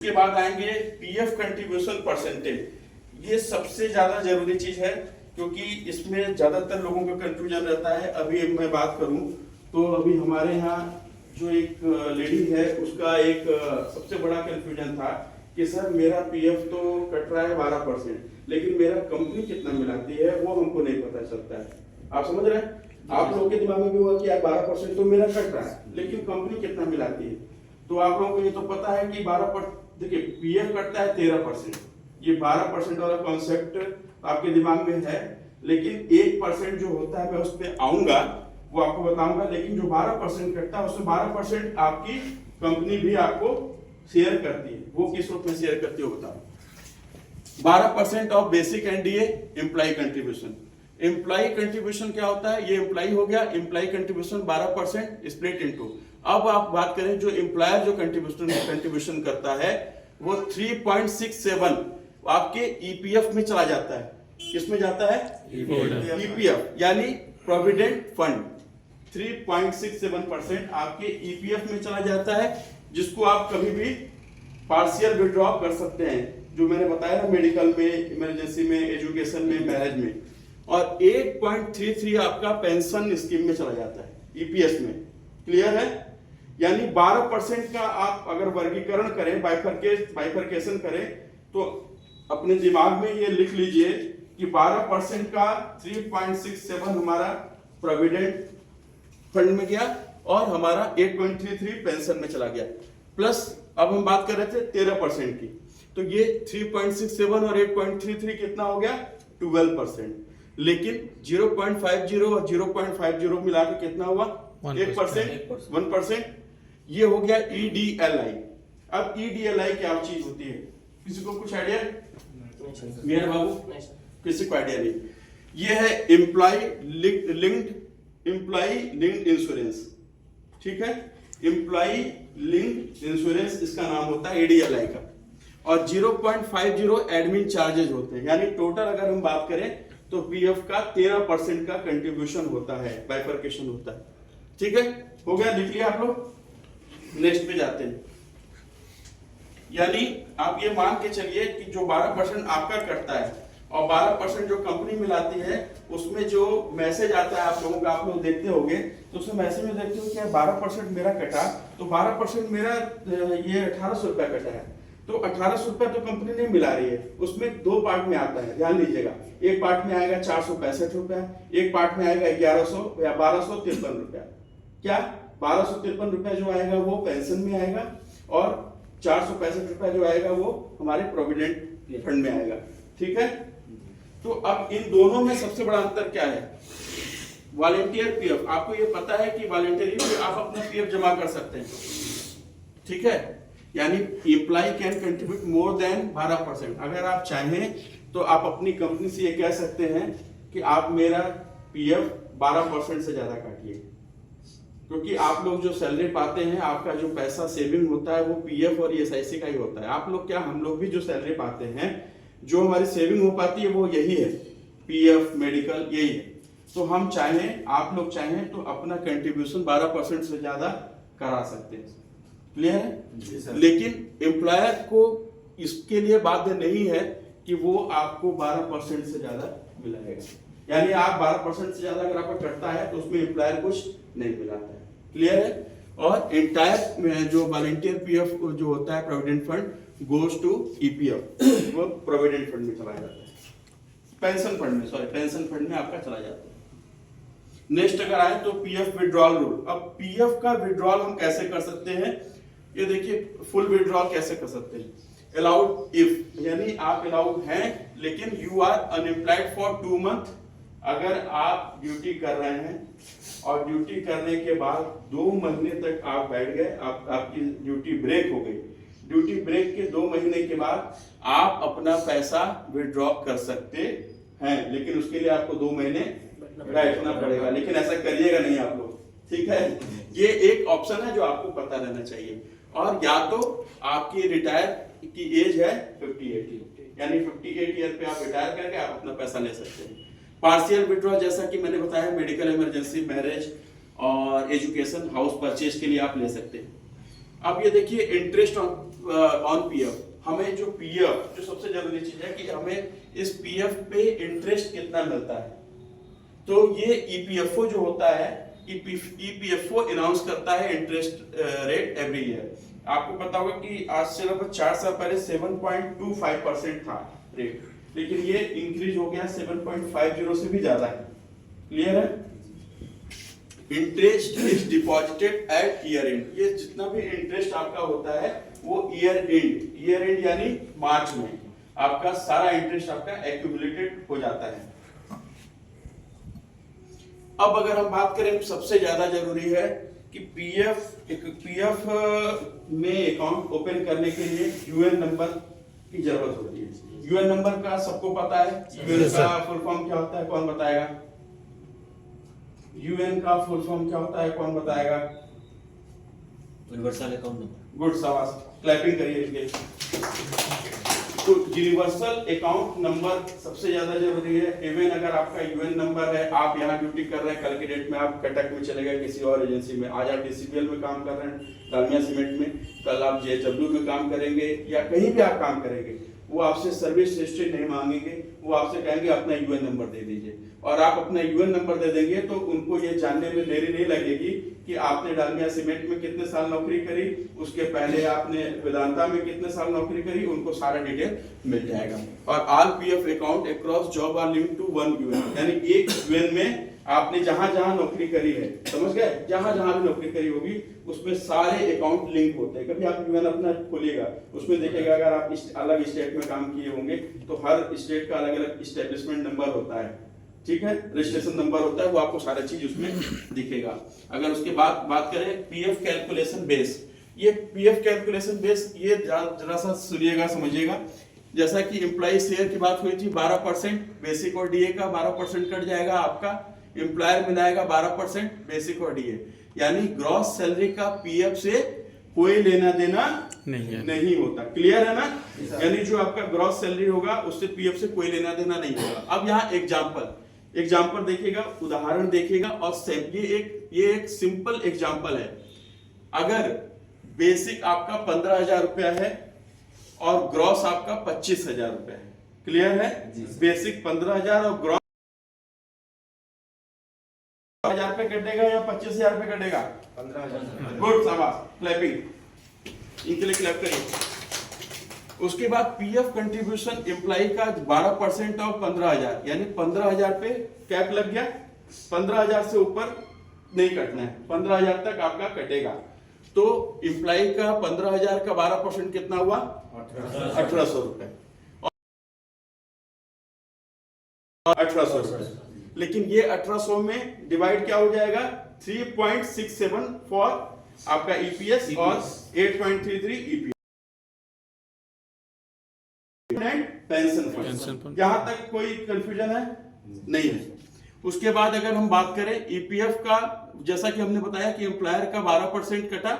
के बाद आएंगे पीएफ कंट्रीब्यूशन परसेंटेज। ये सबसे ज्यादा जरूरी चीज है क्योंकि इसमें ज्यादातर लोगों का कंफ्यूजन रहता है। अभी मैं बात करूं तो अभी हमारे यहाँ जो एक लेडी है उसका एक सबसे बड़ा कंफ्यूजन था कि सर मेरा पीएफ तो कट रहा है 12%, लेकिन मेरा कंपनी कितना मिलाती है वो हमको नहीं पता चलता है। आप समझ रहे हैं? आप लोगों के दिमाग में भी हुआ कि यार 12% तो मेरा कट रहा है, लेकिन कंपनी कितना मिलाती है। तो आप लोगों को ये तो पता है कि 12%, देखिए पीएफ कटता है 13%, ये 12% वाला कॉन्सेप्ट आपके दिमाग में है, लेकिन 1% जो होता है मैं उस पर आऊंगा, वो आपको बताऊंगा। लेकिन जो 12% कटता है उसमें 12% आपकी कंपनी भी आपको शेयर करती है। वो किस रूप में शेयर करती है वो बताओ। 12% of basic and DA employ contribution. Employ contribution क्या होता है? ये एम्प्लॉय हो गया, एम्प्लॉय कंट्रीब्यूशन 12% स्प्लिट इनटू। अब आप बात करें जो एम्प्लॉयर जो कंट्रीब्यूशन करता है वो 3.67 आपके ईपीएफ में चला जाता है। किसमें जाता है? ईपीएफ यानी प्रोविडेंट फंड। 3.67% आपके ईपीएफ में चला जाता है, जिसको आप कभी भी पार्शियल विड्रॉ कर सकते हैं, जो मैंने बताया ना, मेडिकल में, इमरजेंसी में, एजुकेशन में, मैरिज में। और 8.33 आपका पेंशन स्कीम में चला जाता है ईपीएस में। क्लियर है? यानी 12% का आप अगर वर्गीकरण करें, बाइफरकेशन करें, तो अपने दिमाग में ये लिख लीजिए कि 12% का 3.67 हमारा प्रोविडेंट फंड में गया और हमारा 8.33 पेंशन में चला गया। प्लस अब हम बात कर रहे थे 13% की, तो ये 3.67 और 8.33 कितना हो गया? 12%। लेकिन 0.50 और 0.50 मिला के कितना हुआ? 1%। ये हो गया ईडीएलआई। अब ईडीएलआई क्या चीज होती है? किसी को कुछ आइडिया? मेरे बाबू किसी को आइडिया नहीं। ये है एम्प्लॉय लिंक्ड इंश्योरेंस। ठीक है, एम्प्लॉय लिंक्ड इंश्योरेंस इसका नाम होता है ईडीएलआई का। और 0.50 एडमिन चार्जेज होते हैं। यानी टोटल अगर हम बात करें तो पीएफ का 13% का कंट्रीब्यूशन होता है, बाइफरकेशन होता है। ठीक है, हो गया, लिख लिया आप लोग। नेक्स्ट पे जाते हैं। यानी आप ये मान के चलिए कि जो 12% आपका कटता है और 12% जो कंपनी मिलाती है, उसमें जो मैसेज आता है आप लोगों का, आप लोग देखते होंगे, तो उसमें मैसेज में देखते हो कि 12% मेरा कटा, तो 12% मेरा ये 1800 रुपया कटा है। तो 1800 रुपया तो कंपनी नहीं मिला रही है, उसमें दो पार्ट में आता है, ध्यान लीजिएगा। एक पार्ट में आएगा 465 रुपया, एक पार्ट में आएगा 1100 या 1253 रुपया। क्या 1253 रुपया जो आएगा वो पेंशन में आएगा और 465 रुपया जो आएगा वो हमारे प्रोविडेंट फंड में आएगा। ठीक है, तो अब इन दोनों में सबसे बड़ा अंतर क्या है? Volunteer PF. आपको ये पता है कि वॉलंटियरली आप अपना पीएफ जमा कर सकते हैं। ठीक है, यानी employ can contribute more than 12%। अगर आप चाहें तो आप अपनी कंपनी से ये कह सकते हैं कि आप मेरा पीएफ 12% से ज्यादा काटिए, क्योंकि आप लोग जो सैलरी पाते हैं, आपका जो पैसा सेविंग होता है वो पीएफ और एसआईसी का ही होता है। आप लोग क्या, हम लोग भी जो सैलरी पाते हैं, जो हमारी सेविंग हो पाती है वो यही है, पीएफ, मेडिकल, यही है। तो हम चाहें, आप लोग चाहें तो अपना कंट्रीब्यूशन 12% से ज्यादा करा सकते हैं। क्लियर है? लेकिन एम्प्लॉयर को इसके लिए बाध्य नहीं है कि वो आपको 12% से ज्यादा मिलाएगा। यानी आप 12% से ज्यादा अगर आपका कटता है तो उसमें एम्प्लॉयर कुछ नहीं मिलाता है। क्लियर है? और एंटायर जो वॉलंटियर पीएफ जो होता है provident fund goes to EPF, वो प्रोविडेंट फंड में चला जाता है, पेंशन फंड में आपका चला जाता है। नेक्स्ट अगर आए तो पीएफ विड्रॉल रूल। अब पीएफ का विड्रॉल हम कैसे कर सकते हैं? ये देखिए, फुल विड्रॉल कैसे कर सकते हैं? अलाउड इफ, यानी आप अलाउड हैं लेकिन you are unemployed for 2 month. अगर आप ड्यूटी कर रहे हैं और ड्यूटी करने के बाद 2 महीने तक आप बैठ गए, आपकी ड्यूटी ब्रेक हो गई, ड्यूटी ब्रेक के 2 महीने के बाद आप अपना पैसा विड्रॉ कर सकते हैं, लेकिन उसके लिए आपको 2 महीने बैठना पड़ेगा। लेकिन ऐसा करिएगा नहीं आप लोग। ठीक है, ये एक ऑप्शन है जो आपको पता रहना चाहिए। और या तो आपकी रिटायर की एज है 58, यानी 58 ईयर पे आप रिटायर करके आप अपना पैसा ले सकते हैं। पार्शियल विड्रॉ, जैसा कि मैंने बताया, मेडिकल, इमरजेंसी, मैरिज और एजुकेशन, हाउस परचेज के लिए आप ले सकते हैं। अब ये देखिए, इंटरेस्ट ऑन ऑन पीएफ, हमें जो पीएफ, जो सबसे जरूरी चीज है कि हमें इस पीएफ पे इंटरेस्ट कितना मिलता है। तो ये ईपीएफओ जो होता है, ईपीएफओ अनाउंस करता है इंटरेस्ट रेट एवरी ईयर। आपको पता होगा कि आज से लगभग 4 साल पहले 7.25% था रेट, लेकिन ये इंक्रीज हो गया 7.50 से भी ज्यादा है। क्लियर है? Interest is deposited at year end, ये जितना भी इंटरेस्ट आपका होता है वो ईयर एंड यानी मार्च में आपका सारा इंटरेस्ट आपका एक्यूमुलेटेड हो जाता है। अब अगर हम बात करें, सबसे ज्यादा जरूरी है कि पीएफ में अकाउंट ओपन करने के लिए यूएन नंबर की जरूरत होती है। यूएन नंबर का सबको पता है, यूएन का फुल फॉर्म क्या होता है, कौन बताएगा? यूएन का फुल फॉर्म क्या होता है, कौन बताएगा? Universal account number. गुड, शाबाश, क्लैपिंग करिए इसके। तो यूनिवर्सल अकाउंट नंबर सबसे ज्यादा जरूरी है। इवन अगर आपका यूएन नंबर है, आप यहाँ ड्यूटी कर रहे हैं, कल की डेट में आप कटक में चले गए किसी और एजेंसी में, आज आप डीसीबीएल में काम कर रहे हैं, डालमिया सीमेंट में, कल आप जेएचडब्ल्यू में काम करेंगे या कहीं भी आप काम करेंगे, वो आपसे सर्विस हिस्ट्री नहीं मांगेंगे, वो आपसे कहेंगे अपना यूएन नंबर दे दीजिए, और आप अपना यूएन नंबर दे देंगे तो उनको ये जानने में देरी नहीं लगेगी कि आपने डालमिया सीमेंट में कितने साल नौकरी करी, उसके पहले आपने वेदांता में कितने साल नौकरी करी, उनको सारा डिटेल मिल जाएगा। और all PF account across job are linked to one UN, यानी एक यूएन में आपने जहां जहां नौकरी करी है, समझ गए, जहां जहां भी नौकरी करी होगी उसमें सारे अकाउंट लिंक होते हैं। कभी आप यूएन अपना खोलिएगा, उसमें देखेगा अगर आप अलग स्टेट में काम किए होंगे तो हर स्टेट का अलग अलग इस्टेब्लिशमेंट नंबर होता है, ठीक है, रजिस्ट्रेशन नंबर होता है, वो आपको सारा चीज उसमें दिखेगा। अगर उसके बाद बात करें पीएफ कैलकुलेशन बेस, ये पीएफ कैलकुलेशन बेस ये जरा सा सुनिएगा, समझिएगा। जैसा कि एम्प्लॉय शेयर की बात हुई थी, 12% बेसिक और डीए का 12% कट जाएगा आपका, एम्प्लॉयर मिलाएगा 12% बेसिक और डीए, यानी ग्रॉस सैलरी का पीएफ से कोई लेना देना नहीं होता। क्लियर है ना? यानी जो आपका ग्रॉस सैलरी होगा उससे पीएफ से कोई लेना देना नहीं होगा। अब यहाँ एग्जाम्पल देखिएगा, उदाहरण देखिएगा, और ये एक सिंपल एग्जाम्पल है। अगर बेसिक आपका 15,000 रुपया है और ग्रॉस आपका 25,000 रुपया है, क्लियर है? बेसिक 15,000 और ग्रॉस 15,000 रुपये कटेगा या 25,000 रुपये कटेगा? 15,000। गुड, शाबाश, क्लैपिंग, इनके लिए क्लैप करिए। उसके बाद पीएफ कंट्रीब्यूशन एम्प्लॉय का 12% ऑफ 15,000, यानी 15,000 पे कैप लग गया, 15,000 से ऊपर नहीं कटना है, 15,000 तक आपका कटेगा। तो एम्प्लॉय का 15,000 का 12% कितना हुआ? 1,800 रुपए, 1,800 रुपए। लेकिन ये 1,800 में डिवाइड क्या हो जाएगा? 3.67 फॉर आपका ईपीएस और 8.33 ईपीएस पेंशन फंड। यहां तक कोई कंफ्यूजन है? नहीं है। उसके बाद अगर हम बात करें ईपीएफ का, जैसा कि हमने बताया कि एम्प्लॉयर का 12% कटा,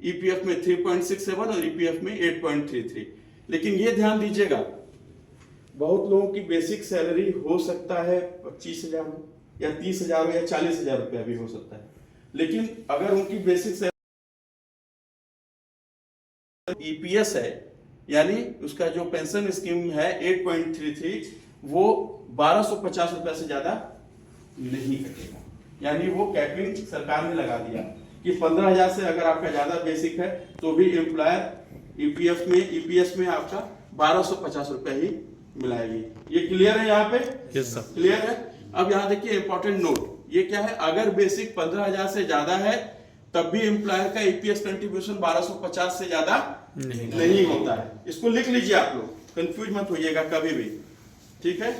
ईपीएफ में 3.67 और ईपीएफ में 8.33। लेकिन ये ध्यान दीजिएगा, बहुत लोगों की बेसिक सैलरी हो सकता है 25,000 हो या 30,000 हो या 40,000 रुपया भी हो सकता है, लेकिन अगर उनकी बेसिक सैलरी ईपीएस है, यानी उसका जो पेंशन स्कीम है 8.33, वो 1,250 रुपया से ज्यादा नहीं कटेगा। यानी वो कैपिंग सरकार ने लगा दिया कि 15,000 से अगर आपका ज्यादा बेसिक है तो भी एम्प्लॉयर ईपीएस में आपका 1,250 रुपया ही मिलाएगी। ये क्लियर है यहाँ पे? यस सर, क्लियर है। अब यहाँ देखिए इंपॉर्टेंट नोट, ये क्या है, अगर बेसिक 15,000 से ज्यादा है तब भी एम्प्लॉयर का ईपीएस कंट्रीब्यूशन 1,250 से ज्यादा नहीं होता है। इसको लिख लीजिए आप लोग, कंफ्यूज मत होइएगा कभी भी, ठीक है।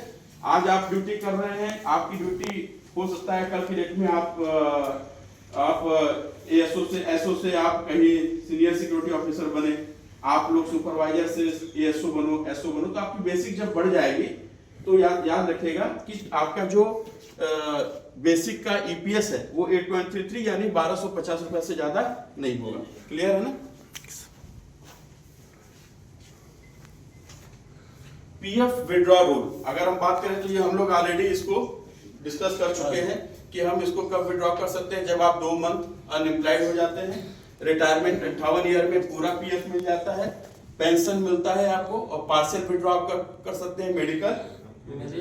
आज आप ड्यूटी कर रहे हैं, आपकी ड्यूटी हो सकता है कल की डेट में आप एसओ से आप कहीं सीनियर सिक्योरिटी ऑफिसर बने, आप लोग सुपरवाइजर से एसओ बनो, तो आपकी बेसिक जब बढ़ जाएगी तो याद रखिएगा कि आपका जो बेसिक का ईपीएस है वो 8.33 यानी 1,250 रुपए से ज्यादा नहीं होगा। क्लियर है ना? पीएफ विड्रॉ रूल अगर हम बात करें तो ये हम लोग ऑलरेडी इसको डिस्कस कर चुके हैं कि हम इसको कब विड्रॉ कर सकते हैं, जब आप 2 मंथ अनएम्प्लॉयड हो जाते हैं, रिटायरमेंट 58 ईयर में पूरा पीएफ मिल जाता है, पेंशन मिलता है आपको, और पार्शियल विड्रॉ आप कर सकते हैं मेडिकल,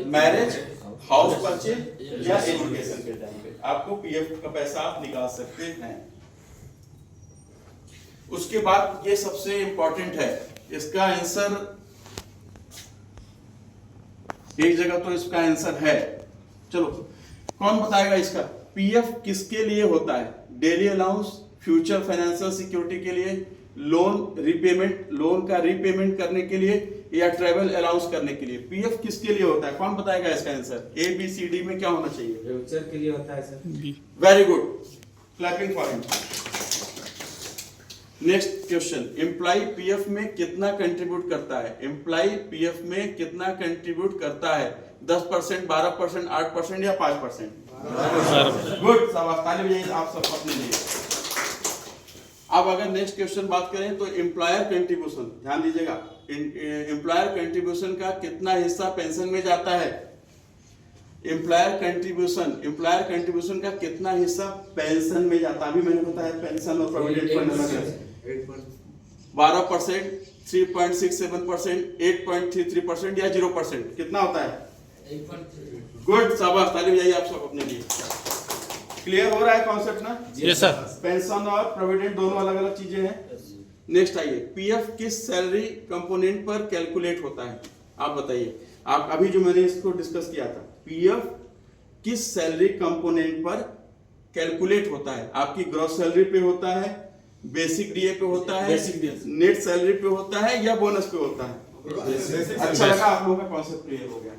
मैरिज, हाउस परचेज या एजुकेशन के टाइम पे आपको पीएफ का पैसा आप निकाल सकते हैं। उसके बाद ये सबसे इंपॉर्टेंट है, इसका आंसर एक जगह तो इसका आंसर है, चलो कौन बताएगा इसका? पीएफ किसके लिए होता है? Daily allowance, future financial security के लिए, लोन रीपेमेंट, लोन का रीपेमेंट करने के लिए, या ट्रैवल अलाउंस करने के लिए? पीएफ किसके लिए होता है? कौन बताएगा इसका answer? A B C D में क्या होना चाहिए? फ्यूचर के लिए होता है sir. Very good, clapping for him. Next question, employ PF में कितना कंट्रीब्यूट करता है? एम्प्लॉय पीएफ में कितना कंट्रीब्यूट करता है? 10%, 12%, 8% या 5%? गुड, शाबाश, ताली बजाइए आप सब अपने लिए। अब अगर नेक्स्ट क्वेश्चन बात करें तो एम्प्लॉयर कंट्रीब्यूशन, ध्यान दीजिएगा, एम्प्लॉयर कंट्रीब्यूशन का कितना हिस्सा पेंशन में जाता है? एम्प्लॉयर कंट्रीब्यूशन का कितना हिस्सा पेंशन में जाता है? अभी मैंने बताया पेंशन और प्रोविडेंट फंड अलग है। 12%, 3.67%, 8.33% या 0%? कितना होता है? गुड, शाबाश, ताली बजाइए आप सब अपने लिए। क्लियर हो रहा है कॉन्सेप्ट ना? Yes sir. पेंशन और प्रोविडेंट दोनों अलग अलग चीजें हैं। नेक्स्ट आइए, पीएफ किस सैलरी कंपोनेंट पर कैलकुलेट होता है? आप बताइए, आप अभी जो मैंने इसको डिस्कस किया था, पीएफ किस सैलरी कंपोनेंट पर कैलकुलेट होता है? आपकी ग्रॉस सैलरी पे होता है, बेसिक डीए पे होता है, नेट सैलरी पे होता है या बोनस पे होता है? अच्छा लगा, आप लोगों का कॉन्सेप्ट क्लियर हो गया।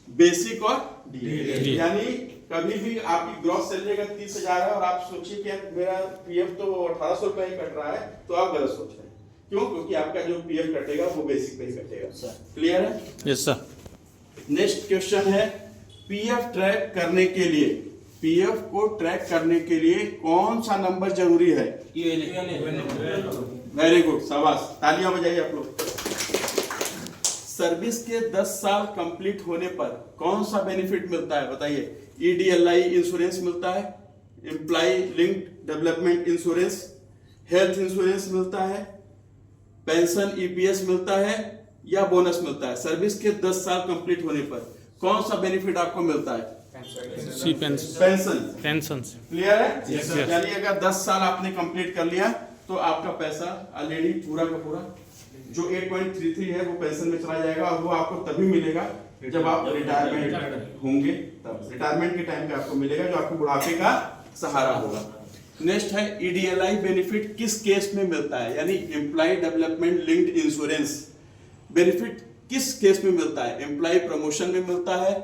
बेसिक और डीए, यानी कभी भी आपकी ग्रॉस सैलरी अगर 30,000 है और आप सोचिए कि मेरा पीएफ तो 1800 रुपए ही कट रहा है, तो आप गलत सोच रहे हैं। क्यों? क्योंकि आपका जो पीएफ कटेगा वो बेसिक पे ही कटेगा। क्लियर है? Yes sir. नेक्स्ट क्वेश्चन है, पीएफ ट्रैक करने के लिए, पीएफ को ट्रैक करने के लिए कौन सा नंबर जरूरी है? वेरी गुड, शाबाश, तालियां बजाइए आप लोग। सर्विस के 10 साल कंप्लीट होने पर कौन सा बेनिफिट मिलता है? बताइए। ईडीएलआई इंश्योरेंस मिलता है, employ linked development insurance, health insurance मिलता है, पेंशन ईपीएस मिलता है या बोनस मिलता है? सर्विस के 10 साल कंप्लीट होने पर कौन सा बेनिफिट आपको मिलता है? पेंशन। क्लियर है? Yes. यानी अगर 10 साल आपने कंप्लीट कर लिया तो आपका पैसा ऑलरेडी पूरा का पूरा जो 8.33 है वो पेंशन में चला जाएगा, और वो आपको तभी मिलेगा जब आप रिटायरमेंट होंगे, तब रिटायरमेंट के टाइम पे आपको मिलेगा, जो आपको बुढ़ापे का सहारा होगा। नेक्स्ट है, ईडीएलआई बेनिफिट किस केस में मिलता है? यानी employ development linked insurance benefit किस केस में मिलता है? एम्प्लॉय प्रमोशन में मिलता है,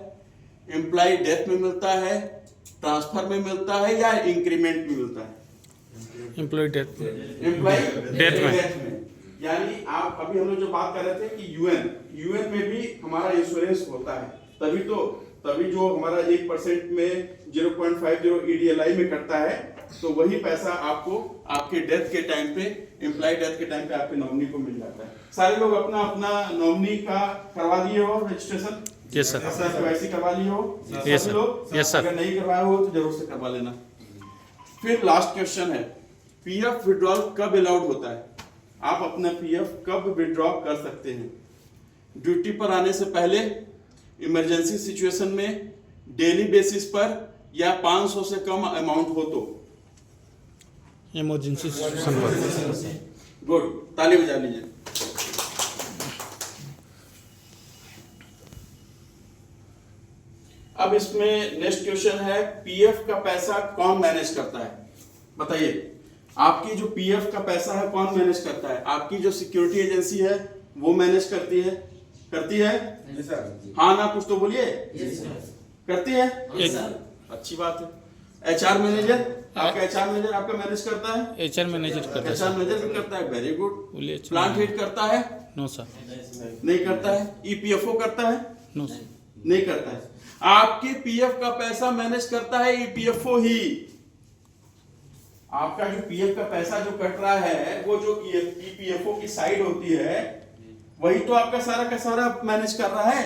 एम्प्लॉय डेथ में मिलता है, ट्रांसफर में मिलता है या इंक्रीमेंट में मिलता है? एम्प्लॉय डेथ में। यानी आप अभी हम लोग जो बात कर रहे थे कि यूएन में भी हमारा इंश्योरेंस होता है, तभी जो हमारा 1% में 0.50 ईडीएलआई में कटता है, तो वही पैसा आपको आपके डेथ के टाइम पे, एम्प्लॉय डेथ के टाइम पे आपके नॉमिनी को मिल जाता है। सारे लोग अपना अपना नॉमिनी का करवा दिए हो रजिस्ट्रेशन? Yes sir. केवाईसी करवा लिए हो? Yes sir. अगर नहीं करवाया हो तो जरूर से करवा लेना। फिर लास्ट क्वेश्चन है, पीएफ विड्रॉल कब अलाउड होता है? आप अपना पीएफ कब विड्रॉ कर सकते हैं? ड्यूटी पर आने से पहले, इमरजेंसी सिचुएशन में, डेली बेसिस पर, या 500 से कम अमाउंट हो तो? इमरजेंसी सिचुएशन पर। गुड, ताली बजा लीजिए। अब इसमें नेक्स्ट क्वेश्चन है, पीएफ का पैसा कौन मैनेज करता है? बताइए, आपकी जो पीएफ का पैसा है कौन मैनेज करता है? आपकी जो सिक्योरिटी एजेंसी है वो मैनेज करती है? हाँ ना, कुछ तो बोलिए। करती है? अच्छी बात है। एचआर मैनेजर, आपका एचआर मैनेजर आपका मैनेज करता है? एचआर मैनेजर करता है। एचआर मैनेजर भी करता है, वेरी गुड। प्लांट हेड करता है? No sir. नहीं करता है। ईपीएफओ करता है? No sir. नहीं करता है। आपके पीएफ का पैसा मैनेज करता है ईपीएफओ ही। आपका जो पीएफ का पैसा जो कट रहा है, वो जो ईपीएफओ की साइड होती है, वही तो आपका सारा का सारा मैनेज कर रहा है।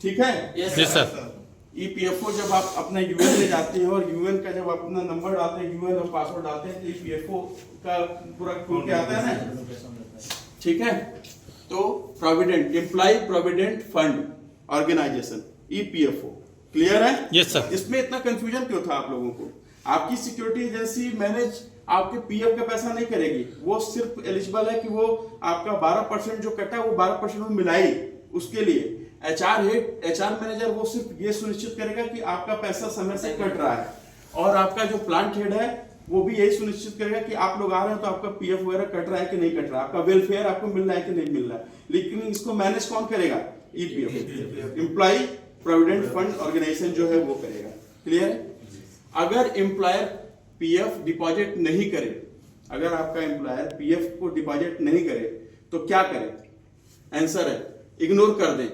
ठीक है? Yes sir. ईपीएफओ जब आप अपना यूएन ले जाते हैं और यूएन का जब अपना नंबर डालते हैं, यूएन और पासवर्ड डालते हैं, तो ईपीएफओ का पूरा खुल के आता है ना, ठीक है। तो provident, employ provident fund organisation, EPFO, clear है? Yes sir. इसमें इतना कंफ्यूजन क्यों था आप लोगों को? आपकी सिक्योरिटी एजेंसी मैनेज आपके पीएफ का पैसा नहीं करेगी, वो सिर्फ एलिजिबल है कि वो आपका 12% जो कटा है वो 12% में मिलाई, उसके लिए एचआर हेड, एचआर मैनेजर वो सिर्फ ये सुनिश्चित करेगा कि आपका पैसा समय से कट रहा है, और आपका जो प्लांट हेड है वो भी यही सुनिश्चित करेगा कि आप लोग आ रहे हैं तो आपका पीएफ वगैरह कट रहा है कि नहीं कट रहा है, आपका वेलफेयर आपको मिल रहा है कि नहीं मिल रहा है। लेकिन इसको मैनेज कौन करेगा? EPF, employ provident fund organisation जो है वो करेगा, क्लियर है? अगर एम्प्लॉयर पीएफ डिपॉजिट नहीं करे, अगर आपका एम्प्लॉयर पीएफ को डिपॉजिट नहीं करे तो क्या करे? आंसर है इग्नोर कर दें,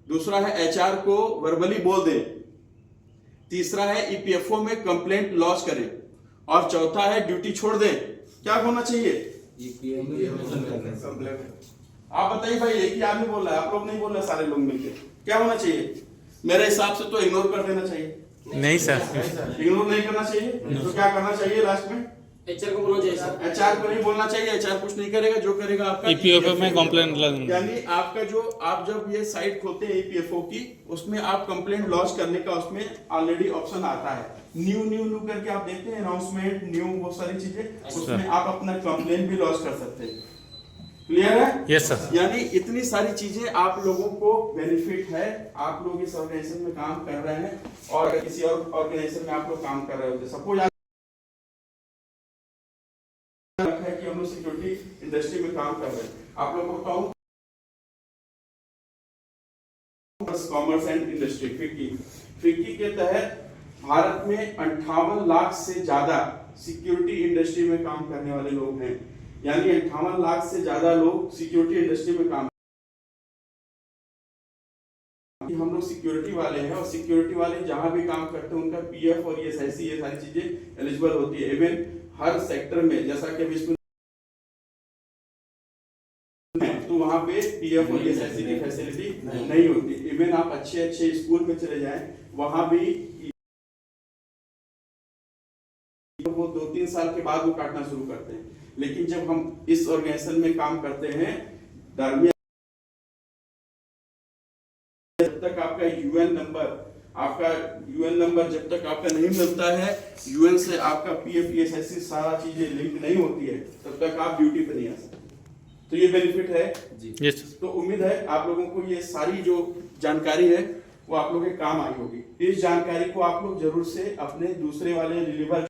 दूसरा है एचआर को वर्बली बोल दें, तीसरा है ईपीएफओ में कंप्लेंट लॉन्च करें, और चौथा है ड्यूटी छोड़ दें। क्या होना चाहिए? आप बताइए भाई, एक ही आदमी बोल रहा है, आप लोग नहीं बोल रहे, सारे लोग मिलकर। क्या होना चाहिए? मेरे हिसाब से तो इग्नोर कर देना चाहिए। नहीं सर, इग्नोर नहीं करना चाहिए, तो क्या करना चाहिए लास्ट में? एचआर को बोलना चाहिए सर। एचआर को नहीं बोलना चाहिए, एचआर कुछ नहीं करेगा, जो करेगा आपका ईपीएफओ में कंप्लेंट लग, यानी आपका जो आप जब ये साइट खोलते हैं ईपीएफओ की, उसमें आप कंप्लेंट लॉन्च करने का उसमें ऑलरेडी ऑप्शन आता है, न्यू करके आप देखते हैं, अनाउंसमेंट न्यू, वो सारी चीजें, उसमें आप अपना कंप्लेंट भी लॉन्च कर सकते हैं, क्लियर है? Yes sir. यानी इतनी सारी चीजें आप लोगों को बेनिफिट है, आप लोग इस ऑर्गेनाइजेशन में काम कर रहे हैं, और किसी और ऑर्गेनाइजेशन में आप लोग काम कर रहे होते, सपोज है कि हम लोग सिक्योरिटी इंडस्ट्री में काम कर रहे हैं, आप लोगों को बताऊं, कॉमर्स एंड इंडस्ट्री फिक्की के तहत भारत में 58 लाख से ज्यादा सिक्योरिटी इंडस्ट्री में काम करने वाले लोग हैं, यानी 58 लाख से ज्यादा लोग सिक्योरिटी इंडस्ट्री में काम, हम लोग सिक्योरिटी वाले हैं, और सिक्योरिटी वाले जहां भी काम करते हैं उनका पीएफ और ईएसआईसी ये सारी चीजें एलिजिबल होती है। इवन हर सेक्टर में, जैसा कि अभी इसमें तो वहां पे पीएफ और ईएसआईसी की फैसिलिटी नहीं होती। इवन आप अच्छे स्कूल में चले जाएं, वहां भी वो 2-3 साल के बाद वो काटना शुरू करते हैं। लेकिन जब हम इस ऑर्गेनाइजेशन में काम करते हैं, दरमियान जब तक आपका यूएन नंबर जब तक आपका नहीं मिलता है, यूएन से आपका पीएफ ईएसआईसी सारा चीजें लिंक नहीं होती है, तब तक आप ड्यूटी पे नहीं आ सकते। तो ये बेनिफिट है जी। यस। तो उम्मीद है आप लोगों को ये सारी जो जानकारी है वो आप लोगों के काम आई होगी। इस जानकारी को आप लोग जरूर से अपने दूसरे वाले रिलीवर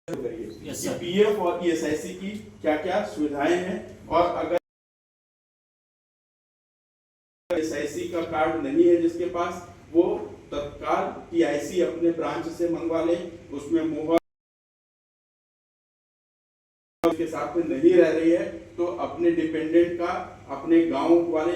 करिए, पीएफ और ईएसआईसी की क्या क्या सुविधाएं हैं, और अगर ईएसआईसी का कार्ड नहीं है जिसके पास, वो तत्काल टीआईसी अपने ब्रांच से मंगवा ले, उसमें मोहर के साथ में नहीं रह रही है तो अपने डिपेंडेंट का, अपने गांव वाले